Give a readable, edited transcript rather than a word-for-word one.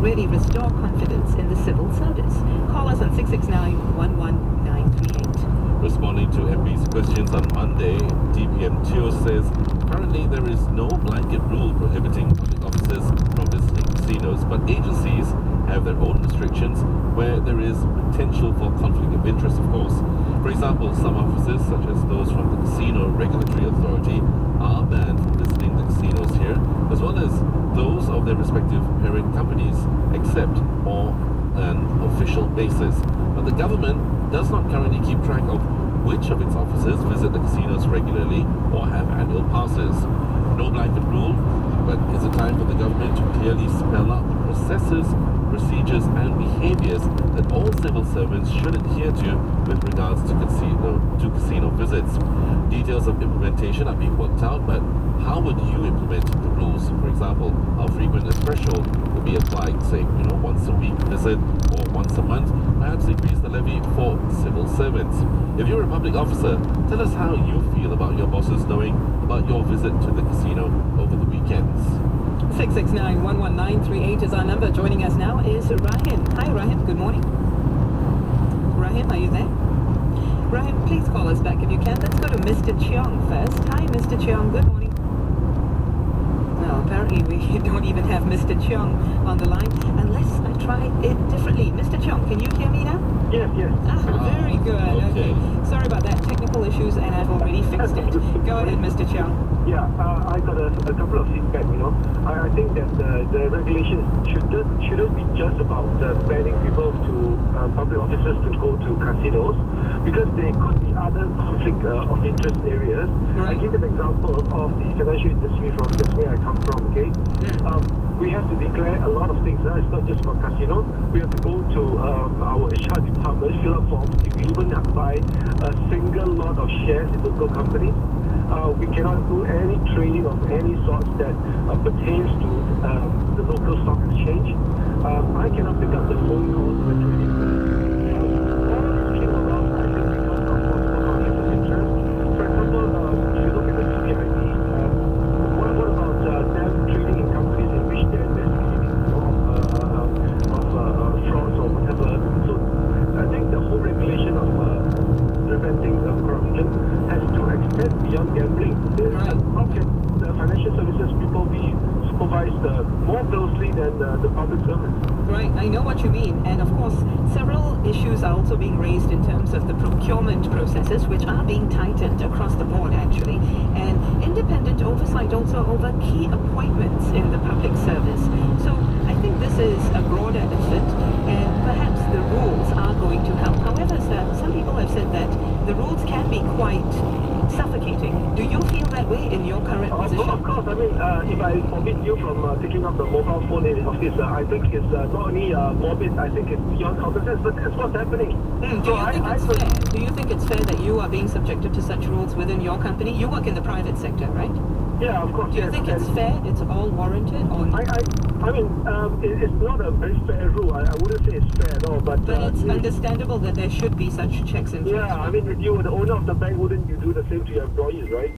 really restore confidence in the civil service? Call us on 669-11938. Responding to MP's questions on Monday, DPM Teo says currently there is no blanket rule prohibiting public officers from visiting casinos, but agencies have their own restrictions where there is potential for conflict of interest, of course. For example, some officers, such as those from the Casino Regulatory Authority, are banned from visiting the casinos here, as well as those of their respective parent companies, except on an official basis. But the government does not currently keep track of which of its officers visit the casinos regularly or have annual passes. No blanket rule, but it's a time for the government to clearly spell out the processes, procedures and behaviors that all civil servants should adhere to with regards to casino visits. Details of implementation are being worked out, but how would you implement the rules? For example, how frequent a threshold would be applied, say, once a week visit or once a month, perhaps increase the levy for civil servants. If you're a public officer, tell us how you feel about your bosses knowing about your visit to the casino over the weekends. 669-11938 is our number. Joining us now is Rahim. Hi Rahim, good morning. Rahim, are you there? Rahim, please call us back if you can. Let's go to Mr. Cheong first. Hi Mr. Cheong, good morning. Well, apparently we don't even have Mr. Cheong on the line unless I try it differently. Mr. Cheong, can you hear me now? Yes. Very good. Okay. Sorry about that. Technical issues, and I've already fixed it. Go ahead, Mr. Cheong. Yeah, I got a couple of feedback, I think that the regulations shouldn't be just about banning people public officers to go to casinos, because there could be other conflict of interest areas. Right. I give an example of the financial industry from just where I come from, okay? We have to declare a lot of things. It's not just for casino. We have to go to our HR department, fill up forms. If we even buy a single lot of shares in local companies, we cannot do any trading of any sort that pertains to the local stock exchange. I cannot pick up the phone calls of the trading firm. All this came around, I think, because of possible conflict of interest. For example, if you look at the CPIB, what about them trading in companies in which they're investigating of frauds or whatever? So I think the whole regulation of preventing corruption has to extend beyond gambling. How can the financial services people be supervised more closely than the public servants? Right, I know what you mean. And of course, several issues are also being raised in terms of the procurement processes, which are being tightened across the board, actually. And independent oversight also over key appointments in the public service. So I think this is a broader effort, and perhaps the rules are going to help. However, sir, some people have said that the rules can be quite suffocating. Do you feel that way in your current position? Of course. I mean, if I forbid you from taking up the mobile phone in the office, I think it's not only morbid, I think it's beyond common sense, but that's what's happening. Do you think it's fair that you are being subjected to such rules within your company? You work in the private sector, right? Yeah, of course. Do you think it's fair? It's all warranted? Or I mean, it's not a very fair rule. I wouldn't say it's fair at all, but it's understandable that there should be such checks and checks. Yeah, I mean, if you were the owner of the bank, wouldn't you do the same to your employees, right?